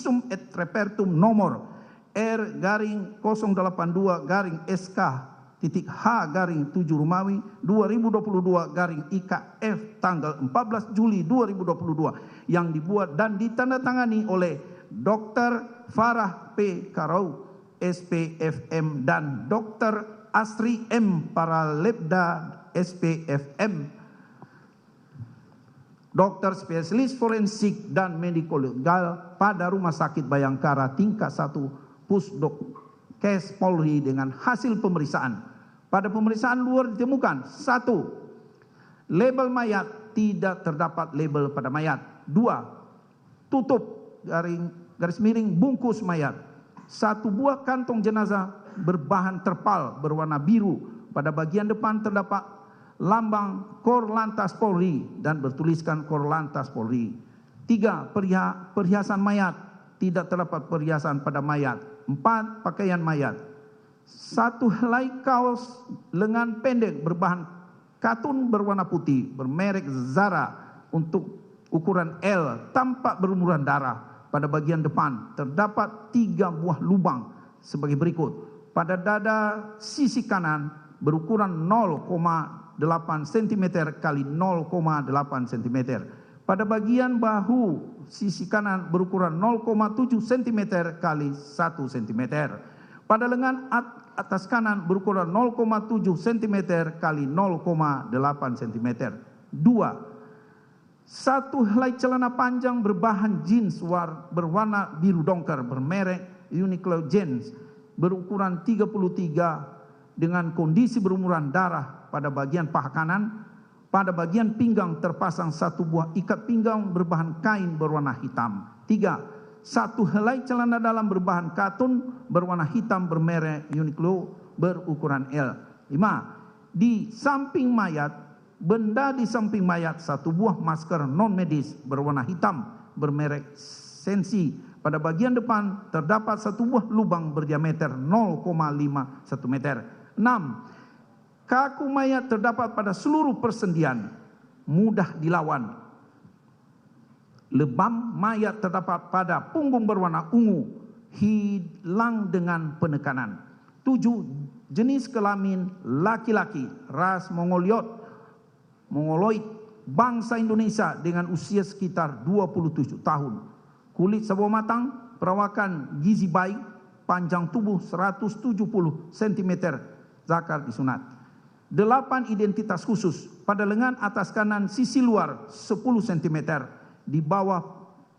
visum et repertum nomor R-082-SK-H-7 Romawi 2022-IKF tanggal 14 Juli 2022 yang dibuat dan ditandatangani oleh Dr. Farah P. Karau, SPFM dan Dr. Asri M. Paralebda, SPFM, dokter spesialis forensik dan mediko legal pada Rumah Sakit Bayangkara tingkat 1 Pusdokes Polri dengan hasil pemeriksaan. Pada pemeriksaan luar ditemukan: 1. Label mayat, tidak terdapat label pada mayat. 2. Tutup garis miring bungkus mayat. 1 buah kantong jenazah berbahan terpal berwarna biru. Pada bagian depan terdapat lambang Korlantas Polri dan bertuliskan Korlantas Polri. 3. Perhiasan mayat, tidak terdapat perhiasan pada mayat. 4. Pakaian mayat. 1 helai kaos lengan pendek berbahan katun berwarna putih bermerek Zara untuk ukuran L tampak berlumuran darah. Pada bagian depan terdapat 3 buah lubang sebagai berikut. Pada dada sisi kanan berukuran 0,8 cm kali 0,8 cm. Pada bagian bahu sisi kanan berukuran 0,7 cm kali 1 cm. Pada lengan atas kanan berukuran 0,7 cm kali 0,8 cm. 2. 1 helai celana panjang berbahan jeans berwarna biru dongker bermerek Uniqlo Jeans berukuran 33 dengan kondisi berlumuran darah pada bagian paha kanan. Pada bagian pinggang terpasang 1 buah ikat pinggang berbahan kain berwarna hitam. 3. 1 helai celana dalam berbahan katun berwarna hitam bermerek Uniqlo berukuran L. 5. Di samping mayat, benda di samping mayat 1 buah masker non medis berwarna hitam bermerek Sensi. Pada bagian depan terdapat 1 buah lubang berdiameter 0,51 meter. 6. Kaku mayat terdapat pada seluruh persendian, mudah dilawan. Lebam mayat terdapat pada punggung berwarna ungu, hilang dengan penekanan. 7. Jenis kelamin laki-laki, ras Mongoloid, bangsa Indonesia dengan usia sekitar 27 tahun. Kulit sawo matang, perawakan gizi baik, panjang tubuh 170 cm, zakar disunat. 8 identitas khusus. Pada lengan atas kanan sisi luar 10 cm. Di bawah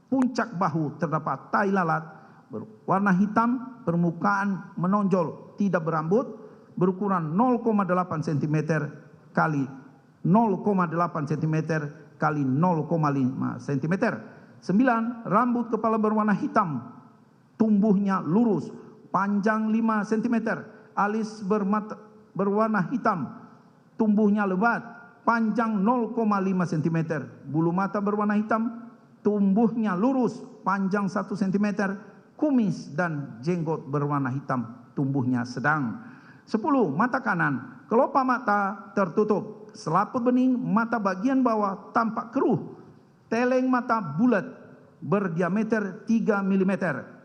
puncak bahu terdapat tai lalat berwarna hitam, permukaan menonjol, tidak berambut, berukuran 0,8 cm kali 0,8 cm kali 0,5 cm. 9. Rambut kepala berwarna hitam, tumbuhnya lurus, panjang 5 cm, alis berwarna hitam, tumbuhnya lebat, panjang 0,5 cm, bulu mata berwarna hitam, tumbuhnya lurus, panjang 1 cm, kumis dan jenggot berwarna hitam, tumbuhnya sedang. 10. Mata kanan, kelopak mata tertutup, selaput bening mata bagian bawah tampak keruh, teleng mata bulat berdiameter 3 mm,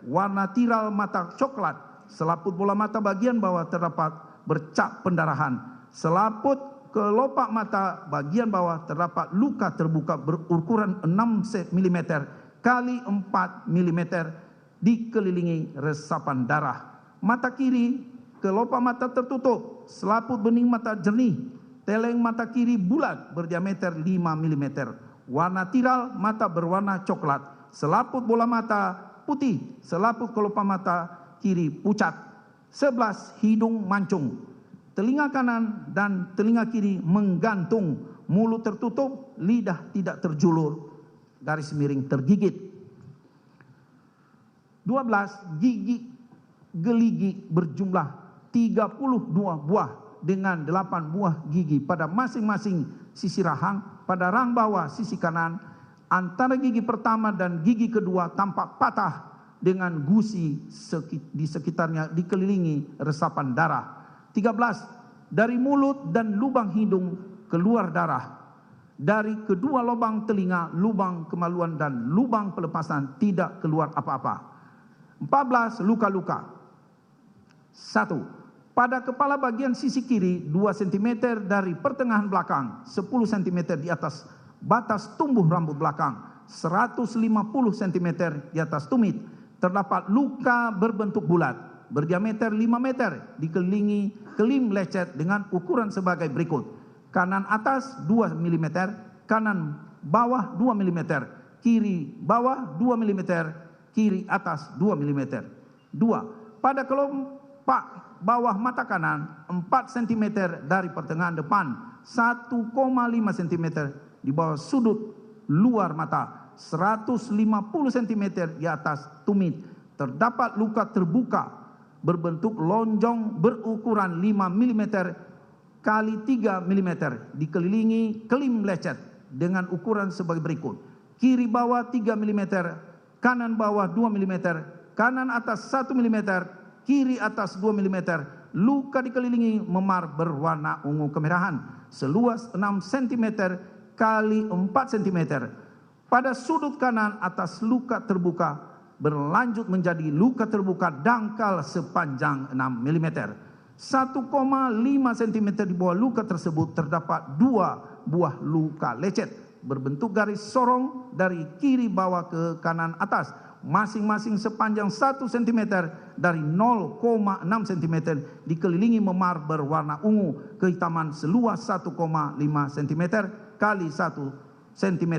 warna tiral mata coklat, selaput bola mata bagian bawah terdapat bercak pendarahan. Selaput kelopak mata bagian bawah terdapat luka terbuka berukuran 6 mm kali 4 mm dikelilingi resapan darah. Mata kiri kelopak mata tertutup, selaput bening mata jernih, teleng mata kiri bulat berdiameter 5 mm, warna tiral mata berwarna coklat, selaput bola mata putih, selaput kelopak mata kiri pucat. 11. Hidung mancung, telinga kanan dan telinga kiri menggantung, mulut tertutup, lidah tidak terjulur, garis miring tergigit. 12. Geligi berjumlah 32 buah dengan 8 buah gigi pada masing-masing sisi rahang. Pada rahang bawah sisi kanan, antara gigi pertama dan gigi kedua tampak patah dengan gusi di sekitarnya dikelilingi resapan darah. 13. Dari mulut dan lubang hidung keluar darah. Dari kedua lubang telinga, lubang kemaluan dan lubang pelepasan tidak keluar apa-apa. 14. Luka-luka. 1. Pada kepala bagian sisi kiri 2 cm dari pertengahan belakang, 10 cm di atas batas tumbuh rambut belakang, 150 cm di atas tumit, terdapat luka berbentuk bulat berdiameter 5 meter dikelilingi kelim lecet dengan ukuran sebagai berikut. Kanan atas 2 mm, kanan bawah 2 mm, kiri bawah 2 mm, kiri atas 2 mm. 2. Pada kelopak bawah mata kanan 4 cm dari pertengahan depan, 1,5 cm di bawah sudut luar mata, 150 cm di atas tumit, terdapat luka terbuka berbentuk lonjong berukuran 5 mm kali 3 mm dikelilingi kelim lecet dengan ukuran sebagai berikut. Kiri bawah 3 mm, kanan bawah 2 mm, kanan atas 1 mm, kiri atas 2 mm, luka dikelilingi memar berwarna ungu kemerahan, seluas 6 cm kali 4 cm. Pada sudut kanan atas luka terbuka berlanjut menjadi luka terbuka dangkal sepanjang 6 mm. 1,5 cm di bawah luka tersebut terdapat 2 buah luka lecet berbentuk garis sorong dari kiri bawah ke kanan atas, masing-masing sepanjang 1 cm dari 0,6 cm dikelilingi memar berwarna ungu kehitaman seluas 1,5 cm kali 1 cm.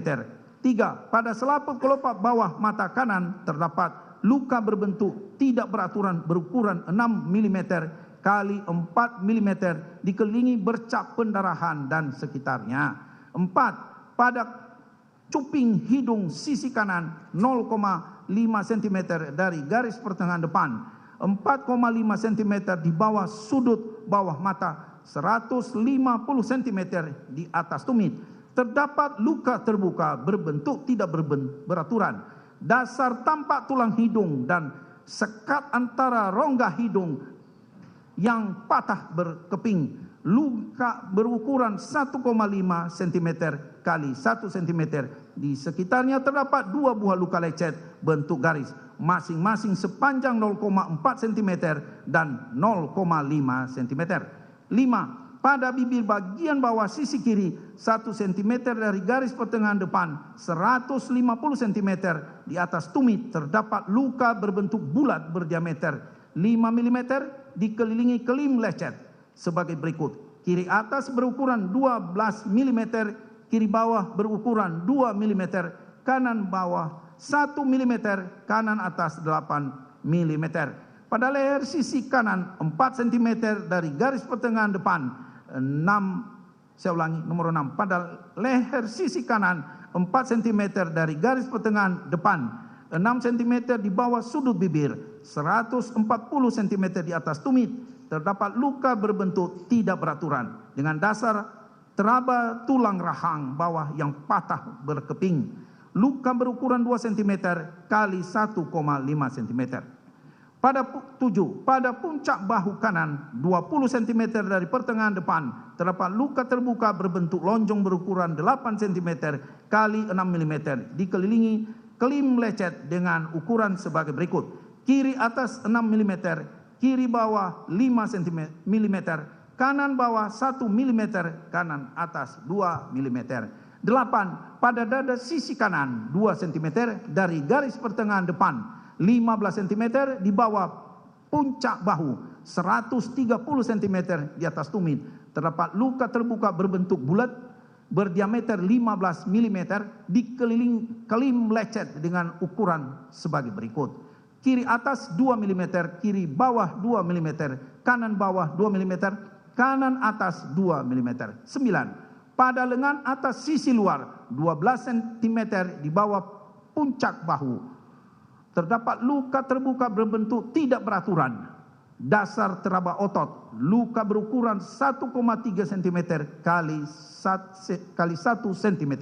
3. Pada selaput kelopak bawah mata kanan terdapat luka berbentuk tidak beraturan berukuran 6 mm kali 4 mm dikelilingi bercak pendarahan dan sekitarnya. 4. Pada cuping hidung sisi kanan 0,5 cm dari garis pertengahan depan, 4,5 cm di bawah sudut bawah mata, 150 cm di atas tumit, terdapat luka terbuka berbentuk tidak beraturan. Dasar tampak tulang hidung dan sekat antara rongga hidung yang patah berkeping. Luka berukuran 1,5 cm kali 1 cm. Di sekitarnya terdapat 2 buah luka lecet bentuk garis, masing-masing sepanjang 0,4 cm dan 0,5 cm. 5. Pada bibir bagian bawah sisi kiri 1 cm dari garis pertengahan depan, 150 cm di atas tumit terdapat luka berbentuk bulat berdiameter 5 mm dikelilingi kelim lecet sebagai berikut. Kiri atas berukuran 12 mm, kiri bawah berukuran 2 mm, kanan bawah 1 mm, kanan atas 8 mm. Pada leher sisi kanan 4 cm dari garis pertengahan depan, 6. Pada leher sisi kanan 4 cm dari garis pertengahan depan, 6 cm di bawah sudut bibir, 140 cm di atas tumit, terdapat luka berbentuk tidak beraturan dengan dasar teraba tulang rahang bawah yang patah berkeping. Luka berukuran 2 cm kali 1,5 cm. Pada 7. Pada puncak bahu kanan 20 cm dari pertengahan depan terdapat luka terbuka berbentuk lonjong berukuran 8 cm kali 6 mm dikelilingi kelim lecet dengan ukuran sebagai berikut. Kiri atas 6 mm, kiri bawah 5 mm, kanan bawah 1 mm, kanan atas 2 mm. 8. Pada dada sisi kanan 2 cm dari garis pertengahan depan, 15 cm di bawah puncak bahu, 130 cm di atas tumit, terdapat luka terbuka berbentuk bulat berdiameter 15 mm dikelilingi kelim lecet dengan ukuran sebagai berikut. Kiri atas 2 mm, kiri bawah 2 mm, kanan bawah 2 mm, kanan atas 2 mm. 9. Pada lengan atas sisi luar 12 cm di bawah puncak bahu terdapat luka terbuka berbentuk tidak beraturan. Dasar teraba otot, luka berukuran 1,3 cm kali 1 cm.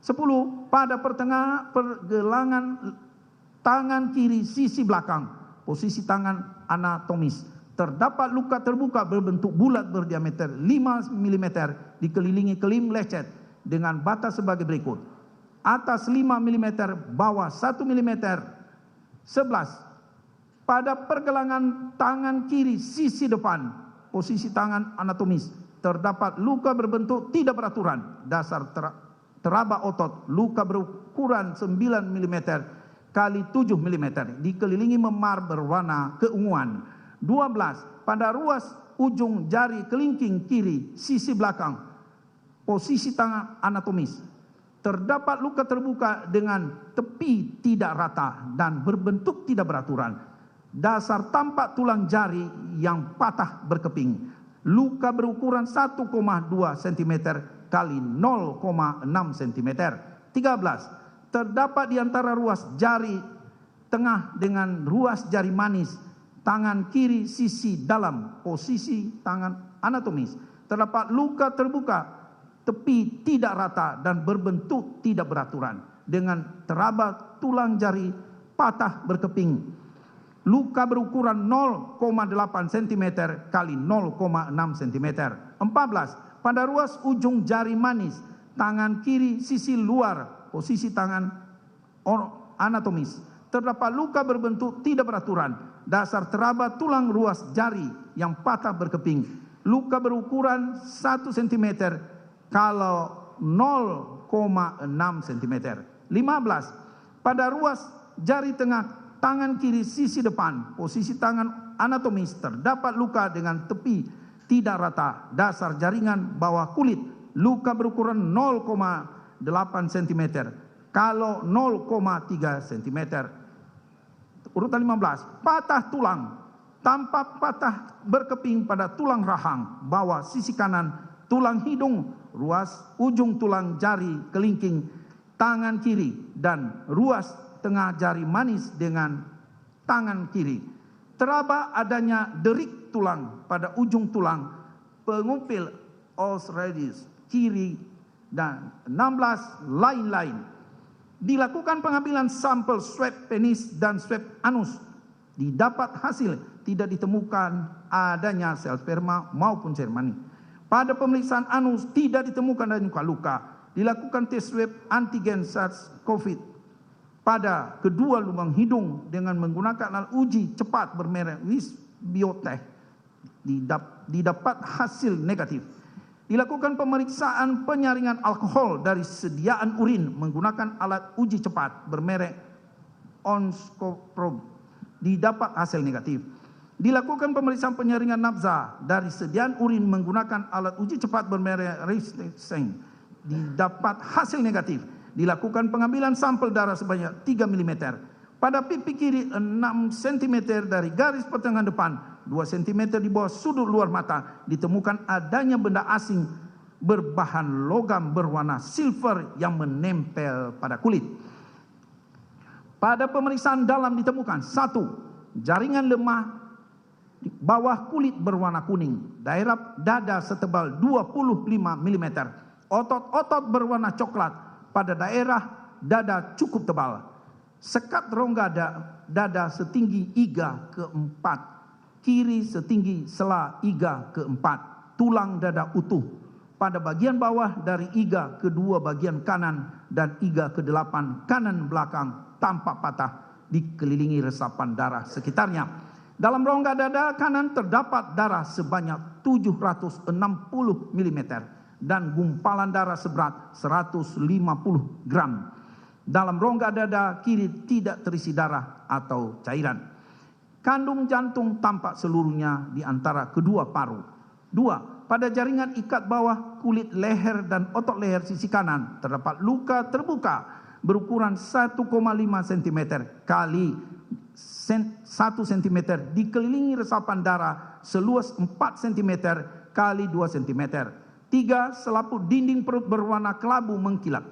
10. Pada pergelangan tangan kiri sisi belakang, posisi tangan anatomis, terdapat luka terbuka berbentuk bulat berdiameter 5 mm dikelilingi kelim lecet dengan batas sebagai berikut. Atas 5 mm, bawah 1 mm. 11. Pada pergelangan tangan kiri sisi depan, posisi tangan anatomis, terdapat luka berbentuk tidak beraturan. Dasar teraba otot, luka berukuran 9 mm kali 7 mm, dikelilingi memar berwarna keunguan. 12. Pada ruas ujung jari kelingking kiri sisi belakang, posisi tangan anatomis, terdapat luka terbuka dengan tepi tidak rata dan berbentuk tidak beraturan. Dasar tampak tulang jari yang patah berkeping. Luka berukuran 1,2 cm kali 0,6 cm. 13. Terdapat di antara ruas jari tengah dengan ruas jari manis tangan kiri sisi dalam, posisi tangan anatomis, terdapat luka terbuka, tepi tidak rata dan berbentuk tidak beraturan dengan teraba tulang jari patah berkeping. Luka berukuran 0,8 cm kali 0,6 cm. 14. Pada ruas ujung jari manis tangan kiri sisi luar, posisi tangan anatomis, terdapat luka berbentuk tidak beraturan. Dasar teraba tulang ruas jari yang patah berkeping. Luka berukuran 1 cm kalau 0,6 cm. 15. Pada ruas jari tengah tangan kiri sisi depan, posisi tangan anatomis, terdapat luka dengan tepi tidak rata. Dasar jaringan bawah kulit, luka berukuran 0,8 cm kalau 0,3 cm. Urutan 15. Patah tulang, tampak patah berkeping pada tulang rahang bawah sisi kanan, tulang hidung, ruas ujung tulang jari kelingking tangan kiri dan ruas tengah jari manis dengan tangan kiri. Teraba adanya derik tulang pada ujung tulang pengumpil os radius kiri dan 16 lain-lain. Dilakukan pengambilan sampel swab penis dan swab anus. Didapat hasil tidak ditemukan adanya sel sperma maupun sel mani. Pada pemeriksaan anus tidak ditemukan adanya luka-luka. Dilakukan tes swab antigen SARS-CoV pada kedua lubang hidung dengan menggunakan alat uji cepat bermerek Biotech. Didapat hasil negatif. Dilakukan pemeriksaan penyaringan alkohol dari sediaan urin menggunakan alat uji cepat bermerek Onscoprobe. Didapat hasil negatif. Dilakukan pemeriksaan penyaringan nafza dari sediaan urin menggunakan alat uji cepat bermerek Riesling. Didapat hasil negatif. Dilakukan pengambilan sampel darah sebanyak 3 mm. Pada pipi kiri 6 cm dari garis pertengahan depan, 2 cm di bawah sudut luar mata, ditemukan adanya benda asing berbahan logam berwarna silver yang menempel pada kulit. Pada pemeriksaan dalam ditemukan 1. Jaringan lemah di bawah kulit berwarna kuning, daerah dada setebal 25 mm, otot-otot berwarna coklat pada daerah dada cukup tebal, sekat rongga dada setinggi iga keempat, kiri setinggi sela iga keempat, tulang dada utuh pada bagian bawah dari iga kedua bagian kanan dan iga ke-8 kanan belakang tampak patah, dikelilingi resapan darah sekitarnya. Dalam rongga dada kanan terdapat darah sebanyak 760 mm dan gumpalan darah seberat 150 gram. Dalam rongga dada kiri tidak terisi darah atau cairan. Kandung jantung tampak seluruhnya di antara kedua paru. 2. Pada jaringan ikat bawah kulit leher dan otot leher sisi kanan terdapat luka terbuka berukuran 1,5 cm kali 1 cm dikelilingi resapan darah seluas 4 cm kali 2 cm. 3. Selaput dinding perut berwarna kelabu mengkilap.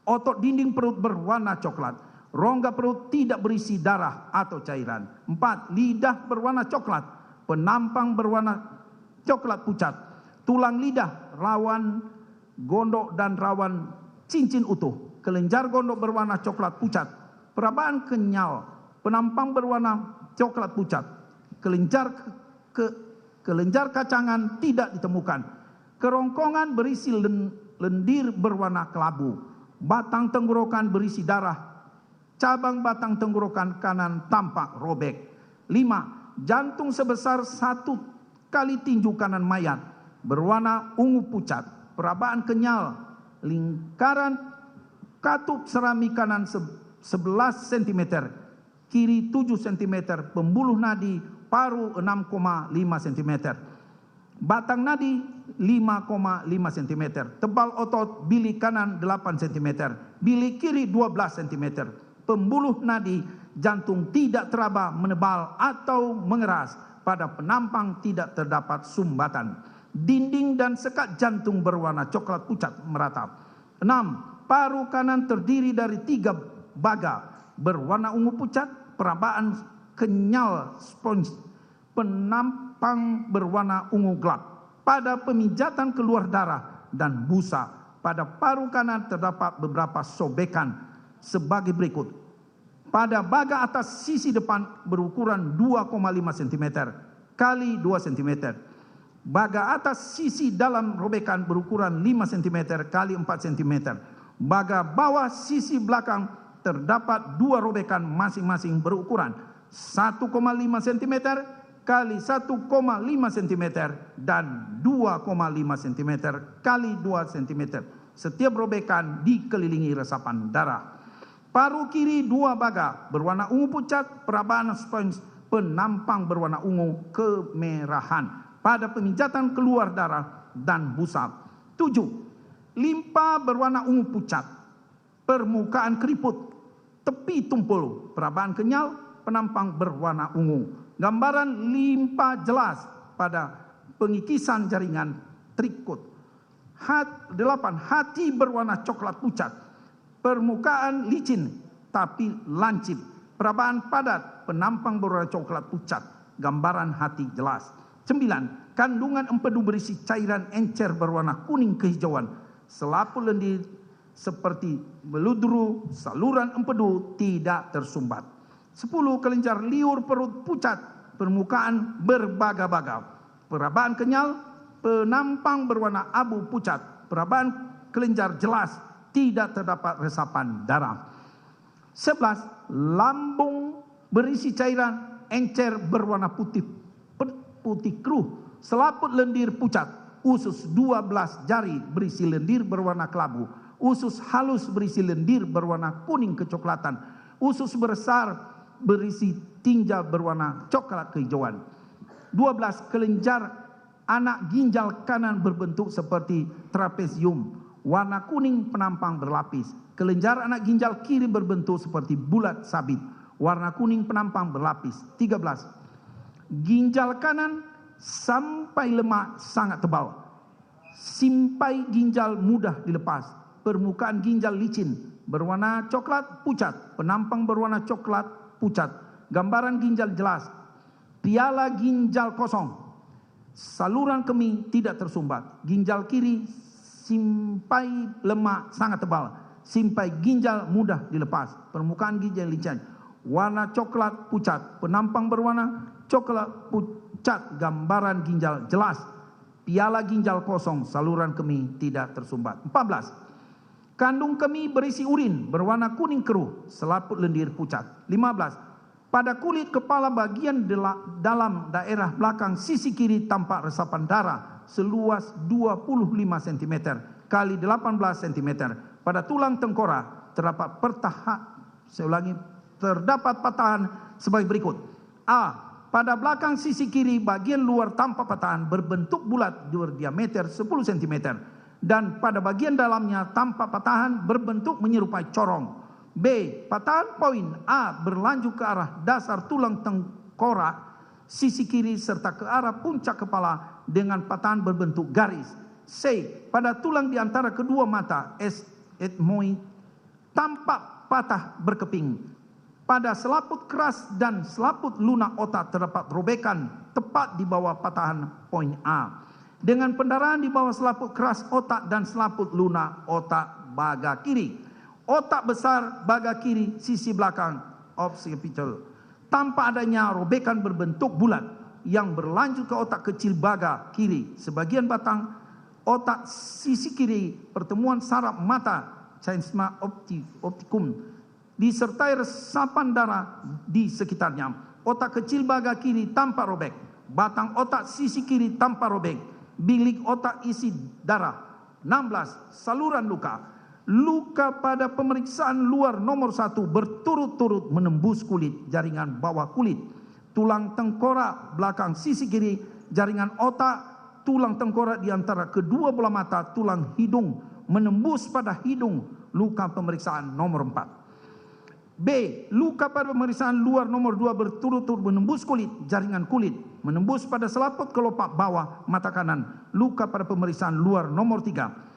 Otot dinding perut berwarna coklat. Rongga perut tidak berisi darah atau cairan. 4. Lidah berwarna coklat. Penampang berwarna coklat pucat. Tulang lidah rawan gondok dan rawan cincin utuh. Kelenjar gondok berwarna coklat pucat. Perabaan kenyal. Penampang berwarna coklat pucat. Kelenjar kacangan tidak ditemukan. Kerongkongan berisi lendir berwarna kelabu. Batang tenggorokan berisi darah. Cabang batang tenggorokan kanan tampak robek. 5. Jantung sebesar 1 kali tinju kanan mayat, berwarna ungu pucat, perabaan kenyal, lingkaran katup serami kanan 11 cm, kiri 7 cm, pembuluh nadi paru 6,5 cm, batang nadi 5,5 cm, tebal otot bilik kanan 8 cm, bilik kiri 12 cm, pembuluh nadi jantung tidak teraba, menebal atau mengeras. Pada penampang tidak terdapat sumbatan. Dinding dan sekat jantung berwarna coklat pucat meratap. 6. Paru kanan terdiri dari 3 baga berwarna ungu pucat, perabaan kenyal spons, penampang berwarna ungu gelap. Pada pemijatan keluar darah dan busa. Pada paru kanan terdapat beberapa sobekan sebagai berikut. Pada baga atas sisi depan berukuran 2,5 cm kali 2 cm. Baga atas sisi dalam robekan berukuran 5 cm kali 4 cm. Baga bawah sisi belakang terdapat 2 robekan masing-masing berukuran 1,5 cm kali 1,5 cm dan 2,5 cm kali 2 cm. Setiap robekan dikelilingi resapan darah. Paru kiri 2 baga berwarna ungu pucat, perabaan spons, penampang berwarna ungu kemerahan. Pada pemijatan keluar darah dan busa. 7. Limpa berwarna ungu pucat, permukaan keriput, tepi tumpul, perabaan kenyal, penampang berwarna ungu. Gambaran limpa jelas pada pengikisan jaringan trikut. 8. Hati berwarna coklat pucat, permukaan licin tapi lancip, perabaan padat, penampang berwarna coklat pucat, gambaran hati jelas. 9. Kandungan empedu berisi cairan encer berwarna kuning kehijauan, selaput lendir seperti beludru, saluran empedu tidak tersumbat. 10. Kelenjar liur perut pucat, permukaan berbaga-baga, perabaan kenyal, penampang berwarna abu pucat, perabaan kelenjar jelas, tidak terdapat resapan darah. 11. Lambung berisi cairan encer berwarna putih keruh, selaput lendir pucat, usus 12 jari berisi lendir berwarna kelabu, usus halus berisi lendir berwarna kuning kecoklatan, usus besar berisi tinja berwarna coklat kehijauan. 12. Kelenjar anak ginjal kanan berbentuk seperti trapezium, warna kuning penampang berlapis. Kelenjar anak ginjal kiri berbentuk seperti bulat sabit, warna kuning penampang berlapis. 13. Ginjal kanan sampai lemak sangat tebal, simpai ginjal mudah dilepas, permukaan ginjal licin, berwarna coklat pucat, penampang berwarna coklat pucat, gambaran ginjal jelas. Piala ginjal kosong, saluran kemih tidak tersumbat, ginjal kiri simpai lemak sangat tebal, simpai ginjal mudah dilepas, permukaan ginjal licin, warna coklat pucat, penampang berwarna coklat pucat, gambaran ginjal jelas. Piala ginjal kosong, saluran kemih tidak tersumbat. 14. Kandung kemih berisi urin berwarna kuning keruh, selaput lendir pucat. 15. Pada kulit kepala bagian dalam daerah belakang sisi kiri tampak resapan darah seluas 25 cm kali 18 cm. Pada tulang tengkorak terdapat terdapat patahan sebagai berikut. A. Pada belakang sisi kiri bagian luar tampak patahan berbentuk bulat berdiameter 10 cm dan pada bagian dalamnya tampak patahan berbentuk menyerupai corong. B. Patahan poin A berlanjut ke arah dasar tulang tengkorak sisi kiri serta ke arah puncak kepala dengan patahan berbentuk garis. C. Pada tulang di antara kedua mata etmoid tampak patah berkeping. Pada selaput keras dan selaput lunak otak terdapat robekan tepat di bawah patahan poin A, dengan pendarahan di bawah selaput keras otak dan selaput lunak otak baga kiri. Otak besar baga kiri sisi belakang occipital tampak adanya robekan berbentuk bulat yang berlanjut ke otak kecil baga kiri. Sebagian batang otak sisi kiri pertemuan saraf mata, caisma optikum, disertai resapan darah di sekitarnya. Otak kecil bagian kiri tanpa robek, batang otak sisi kiri tanpa robek, bilik otak isi darah. 16. Saluran luka. Luka pada pemeriksaan luar nomor 1 berturut-turut menembus kulit, jaringan bawah kulit, tulang tengkorak belakang sisi kiri, jaringan otak, tulang tengkorak di antara kedua bola mata, tulang hidung, menembus pada hidung. Luka pemeriksaan nomor 4. B. Luka pada pemeriksaan luar nomor 2 berturut-turut menembus kulit, jaringan kulit, menembus pada selaput kelopak bawah mata kanan. Luka pada pemeriksaan luar nomor 3.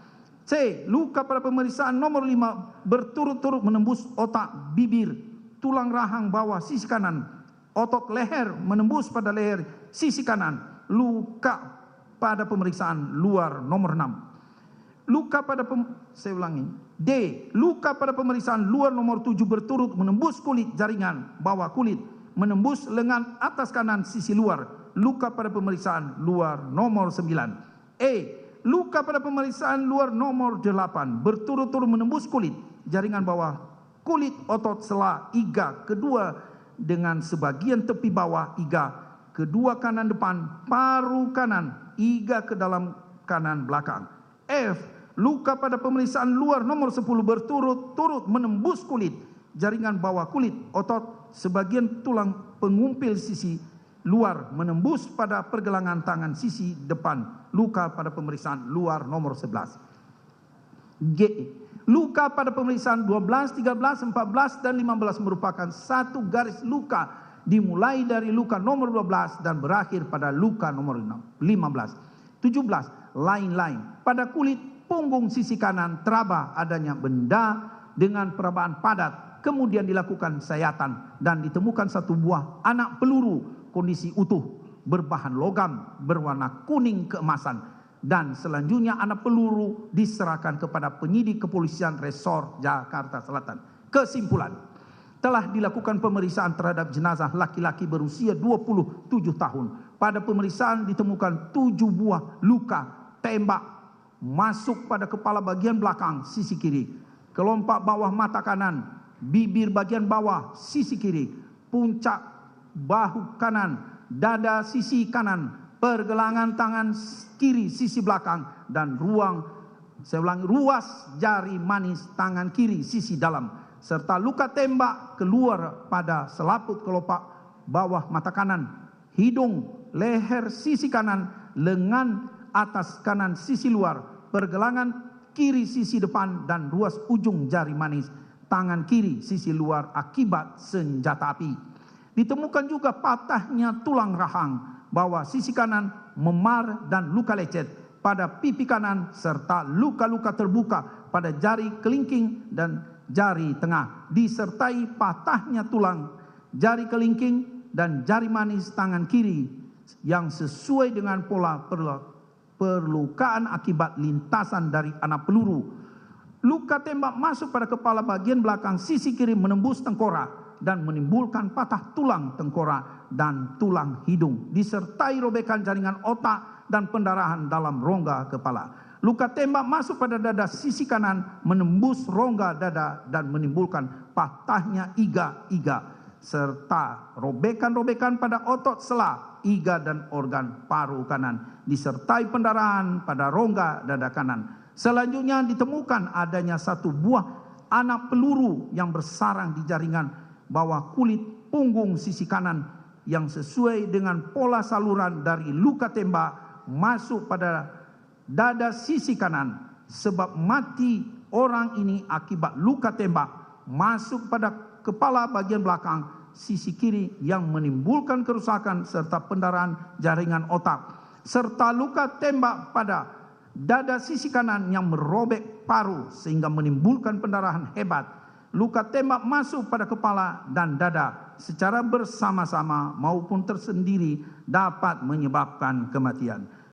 C. Luka pada pemeriksaan nomor 5 berturut-turut menembus otak, bibir, tulang rahang bawah sisi kanan, otot leher menembus pada leher sisi kanan. Luka pada pemeriksaan luar nomor 6. Luka pada saya ulangi. D. Luka pada pemeriksaan luar nomor 7 berturut menembus kulit, jaringan bawah kulit, menembus lengan atas kanan sisi luar. Luka pada pemeriksaan luar nomor 9. E. Luka pada pemeriksaan luar nomor 8 berturut-turut menembus kulit, jaringan bawah kulit, otot sela iga kedua dengan sebagian tepi bawah iga kedua kanan depan, paru kanan, iga ke dalam kanan belakang. F. Luka pada pemeriksaan luar nomor 10 berturut-turut menembus kulit, jaringan bawah kulit, otot, sebagian tulang pengumpil sisi luar menembus pada pergelangan tangan sisi depan. Luka pada pemeriksaan luar nomor 11. G. Luka pada pemeriksaan 12, 13, 14 dan 15 merupakan satu garis luka, dimulai dari luka nomor 12 dan berakhir pada luka nomor 15. 17. Lain-lain. Pada kulit punggung sisi kanan teraba adanya benda dengan perabaan padat, kemudian dilakukan sayatan dan ditemukan satu buah anak peluru kondisi utuh, berbahan logam berwarna kuning keemasan, dan selanjutnya anak peluru diserahkan kepada penyidik kepolisian resor Jakarta Selatan. Kesimpulan, telah dilakukan pemeriksaan terhadap jenazah laki-laki berusia 27 tahun. Pada pemeriksaan ditemukan 7 buah luka tembak masuk pada kepala bagian belakang sisi kiri, kelopak bawah mata kanan, bibir bagian bawah sisi kiri, puncak bahu kanan, dada sisi kanan, pergelangan tangan kiri sisi belakang, dan ruas jari manis tangan kiri sisi dalam, serta luka tembak keluar pada selaput kelopak bawah mata kanan, hidung, leher sisi kanan, lengan atas kanan sisi luar, pergelangan kiri sisi depan, dan ruas ujung jari manis tangan kiri sisi luar akibat senjata api. Ditemukan juga patahnya tulang rahang bawah sisi kanan, memar dan luka lecet pada pipi kanan, serta luka-luka terbuka pada jari kelingking dan jari tengah, disertai patahnya tulang jari kelingking dan jari manis tangan kiri yang sesuai dengan pola perlukaan akibat lintasan dari anak peluru. Luka tembak masuk pada kepala bagian belakang sisi kiri menembus tengkorak dan menimbulkan patah tulang tengkorak dan tulang hidung, disertai robekan jaringan otak dan pendarahan dalam rongga kepala. Luka tembak masuk pada dada sisi kanan, menembus rongga dada dan menimbulkan patahnya iga-iga, serta robekan-robekan pada otot sela, iga dan organ paru kanan, disertai pendarahan pada rongga dada kanan. Selanjutnya ditemukan adanya satu buah anak peluru yang bersarang di jaringan bawah kulit punggung sisi kanan yang sesuai dengan pola saluran dari luka tembak masuk pada dada sisi kanan. Sebab mati orang ini akibat luka tembak masuk pada kepala bagian belakang sisi kiri yang menimbulkan kerusakan serta pendarahan jaringan otak, serta luka tembak pada dada sisi kanan yang merobek paru sehingga menimbulkan pendarahan hebat. Luka tembak masuk pada kepala dan dada secara bersama-sama maupun tersendiri dapat menyebabkan kematian.